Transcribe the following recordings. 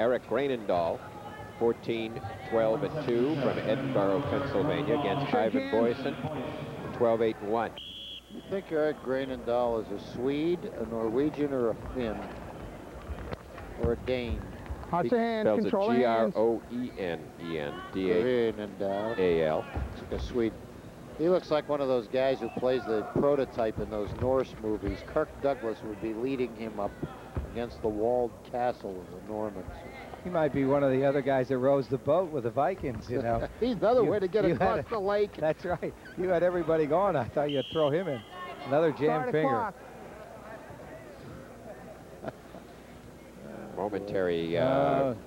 Eric Groemendaal, 14, 12, and 2 from Edinboro, Pennsylvania, against Ivan Boyesen, 12, 8, and 1. You think Eric Groemendaal is a Swede, a Norwegian, or a Finn, or a Dane? Lots of hands, Spells it control the hands. Groenendaal. A Swede. He looks like one of those guys who plays the prototype in those Norse movies. Kirk Douglas would be leading him up against the walled castle of the Normans. He might be one of the other guys that rows the boat with the Vikings, you know. He's another way to get across the lake. That's right. You had everybody going. I thought you'd throw him in. Another jam finger. Momentary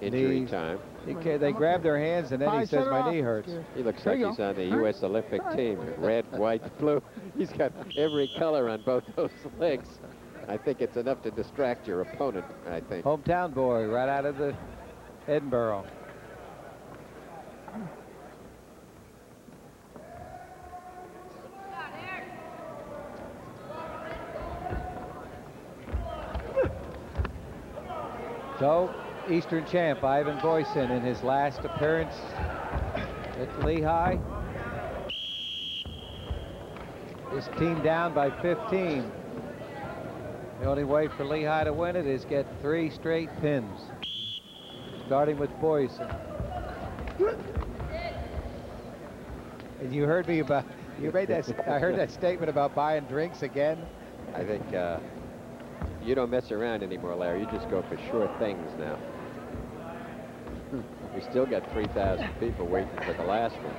injury time. They grab their hands, and then he says, my knee hurts. He looks like he's on the U.S. Olympic team. Red, white, blue. He's got every color on both those legs. I think it's enough to distract your opponent, I think. Hometown boy, right out of the Edinboro. So, Eastern champ Ivan Boyesen in his last appearance at Lehigh. His team down by 15. The only way for Lehigh to win it is get 3 straight pins, starting with Boyesen. And you heard me about, you made that, I heard that statement about buying drinks again. I think you don't mess around anymore, Larry. You just go for sure things now. We still got 3,000 people waiting for the last one.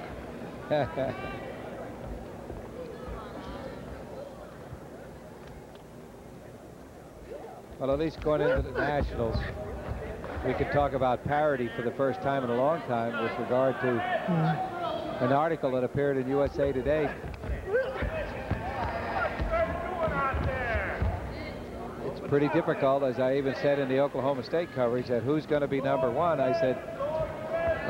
Well, at least going into the Nationals, we could talk about parity for the first time in a long time with regard to an article that appeared in USA Today. It's pretty difficult, as I even said in the Oklahoma State coverage, that who's going to be #1. I said,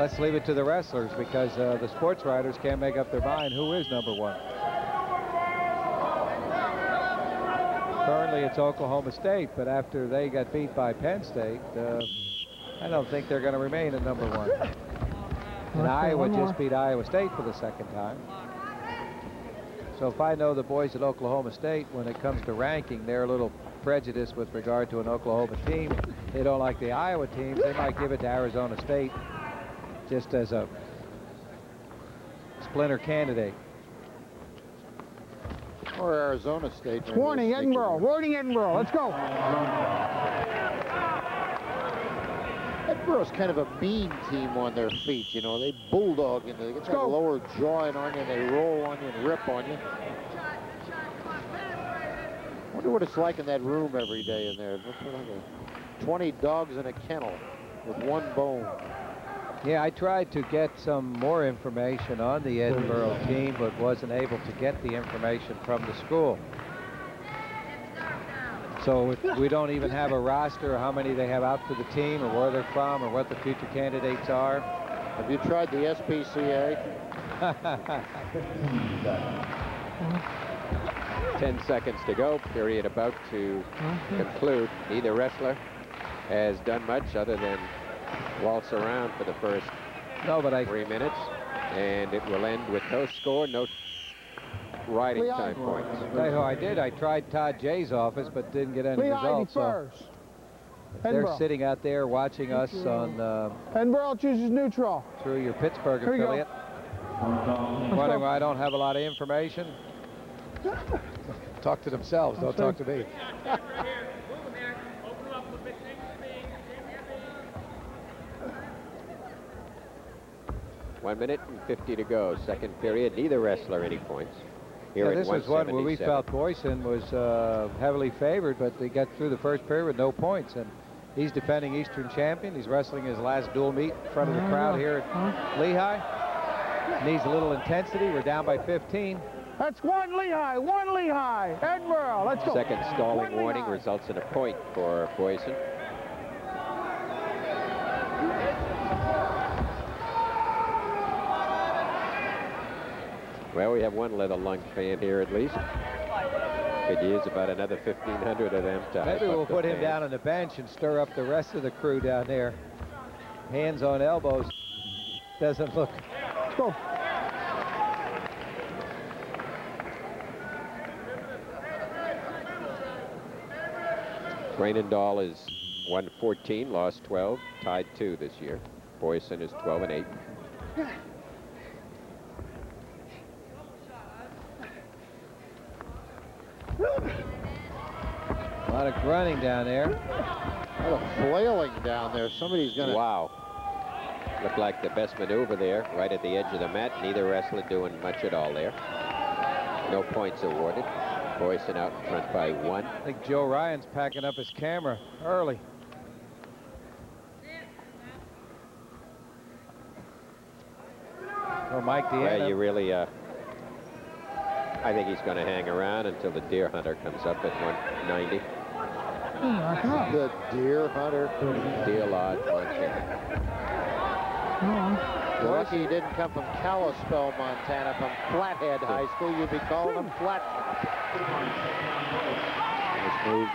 let's leave it to the wrestlers, because the sports writers can't make up their mind who is #1. Currently it's Oklahoma State, but after they got beat by Penn State, I don't think they're going to remain at #1. And Iowa just beat Iowa State for the second time. So if I know the boys at Oklahoma State, when it comes to ranking, they're a little prejudiced with regard to an Oklahoma team. They don't like the Iowa teams. They might give it to Arizona State just as a splinter candidate. Or Arizona State. Warning, Edinboro. Warning, Edinboro. Let's go. Edinboro's kind of a mean team on their feet. You know, they bulldog you. They get that lower jaw on you, and they roll on you and rip on you. I wonder what it's like in that room every day in there. 20 dogs in a kennel with 1 bone. Yeah, I tried to get some more information on the Edinboro team, but wasn't able to get the information from the school. So if we don't even have a roster of how many they have out for the team, or where they're from, or what the future candidates are. Have you tried the SPCA? 10 seconds to go. Period about to conclude. Neither wrestler has done much other than waltz around for the first 3 minutes, and it will end with no score, no riding time points. Tell you who I did. I tried Todd Jay's office, but didn't get any results. So they're sitting out there watching us on Edinboro chooses neutral through your Pittsburgh affiliate. Wondering why I don't have a lot of information. Talk to themselves, don't talk to me. 1 minute and 50 to go. Second period. Neither wrestler any points. Here This was one where we felt Boyesen was heavily favored, but they got through the first period with no points. And he's defending Eastern champion. He's wrestling his last dual meet in front of the crowd here at Lehigh. Needs a little intensity. We're down by 15. That's 1 Lehigh, 1 Lehigh. Edinboro, let's go. Second stalling warning results in a point for Boyesen. Well, we have one leather lung fan here at least. Could use about another 1,500 of them to Maybe we'll put him down on the bench and stir up the rest of the crew down there. hands on elbows. Doesn't look. Let's go. Groemendaal is 114, lost 12, tied 2 this year. Boyesen is 12-8. A lot of grunting down there. A lot of flailing down there. Somebody's going to... Wow. Looked like the best maneuver there, right at the edge of the mat. Neither wrestler doing much at all there. No points awarded. Boyesen out in front by 1. I think Joe Ryan's packing up his camera early. Or Mike Deanna. Yeah, you really, I think he's going to hang around until the deer hunter comes up at 190. The deer hunter. Deer Lodge, Montana. You're lucky he didn't come from Kalispell, Montana, from Flathead High School. You'd be calling him Flat. Nice move.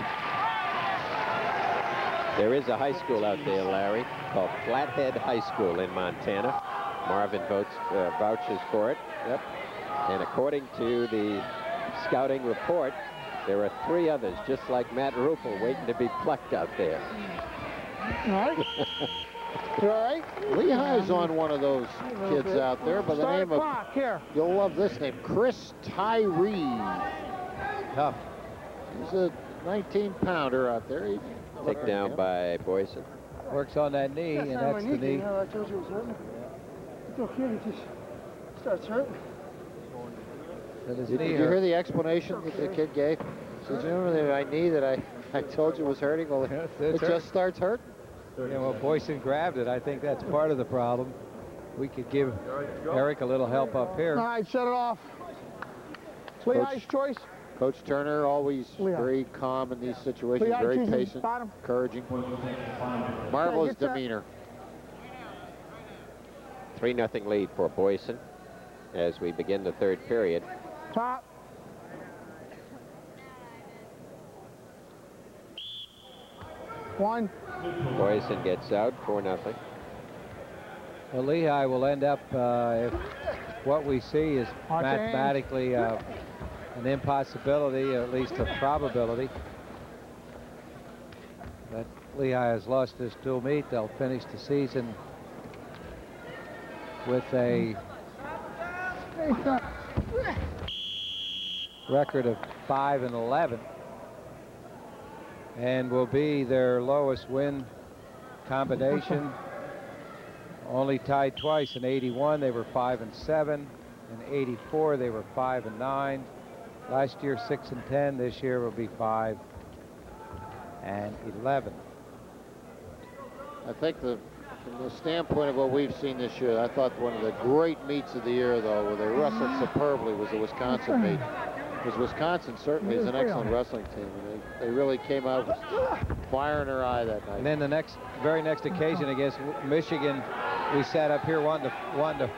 There is a high school out there, Larry, called Flathead High School in Montana. Marvin vouches for it. Yep. And according to the scouting report, there are 3 others just like Matt Ruppel waiting to be plucked out there. All right. You all right? Lehigh's on one of those kids out there by the name of, here. You'll love this name, Chris Tyree. Tough. He's a 19-pounder out there. Taken down by Boyesen. Works on that knee, and that's the knee. I told you it was hurting. It's okay, it just starts hurting. Did you hear the explanation that the kid gave? He said, you remember my knee that I told you was hurting? Well, it just starts hurting. Yeah, well, Boyesen grabbed it. I think that's part of the problem. We could give Eric a little help up here. All right, shut it off. Lehigh's choice. Coach Turner, always very calm in these situations, very patient, encouraging. Marvelous demeanor. 3-0 lead for Boyesen as we begin the 3rd period. Top. One. Boyesen gets out, 4-0. Well, Lehigh will end up, if what we see is mathematically an impossibility, or at least a probability, that Lehigh has lost this dual meet. They'll finish the season with a record of 5-11, and will be their lowest win combination. Only tied twice. In '81 they were 5-7. In '84 they were 5-9. Last year 6-10. This year will be 5-11. I think from the standpoint of what we've seen this year, I thought one of the great meets of the year, though, where they wrestled superbly, was the Wisconsin meet. Because Wisconsin certainly is an excellent wrestling team. And they really came out with fire in their eye that night. And then the very next occasion against Michigan, we sat up here wanting to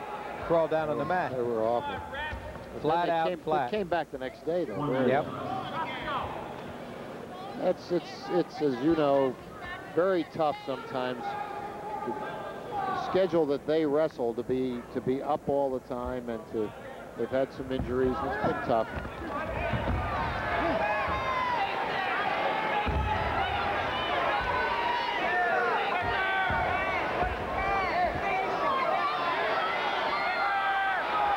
crawl down on the mat. They were awful. Flat out, flat. They came back the next day, though. Yep. It's as you know, very tough sometimes. The schedule that they wrestle to be up all the time, and they've had some injuries. It's been tough.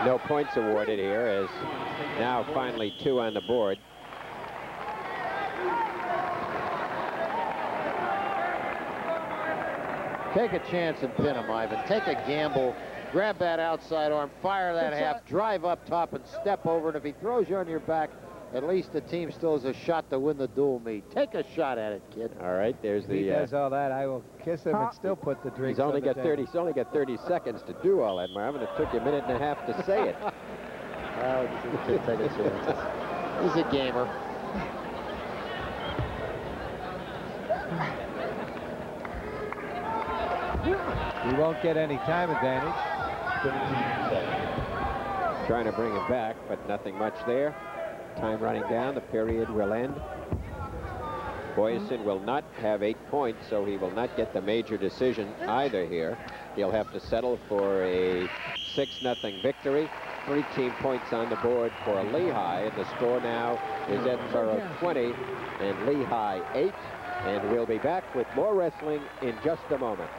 No points awarded here, as now finally 2 on the board. Take a chance and pin him, Ivan. Take a gamble. Grab that outside arm, fire that half, drive up top and step over. And if he throws you on your back, at least the team still has a shot to win the dual meet. Take a shot at it, kid. All right, there's the... He does all that. I will kiss him and still put the drinks He's only on the got 30. He's only got 30 seconds to do all that, Marvin. It took you a minute and a half to say it. Take a chance. He's a gamer. He won't get any time advantage. Trying to bring him back, but nothing much there. Time running down. The period will end Boyesen will not have 8 points, so he will not get the major decision either here. He'll have to settle for a 6-0 victory. 3 team points on the board for Lehigh, and the score now is Edinboro 20 and Lehigh 8. And we'll be back with more wrestling in just a moment.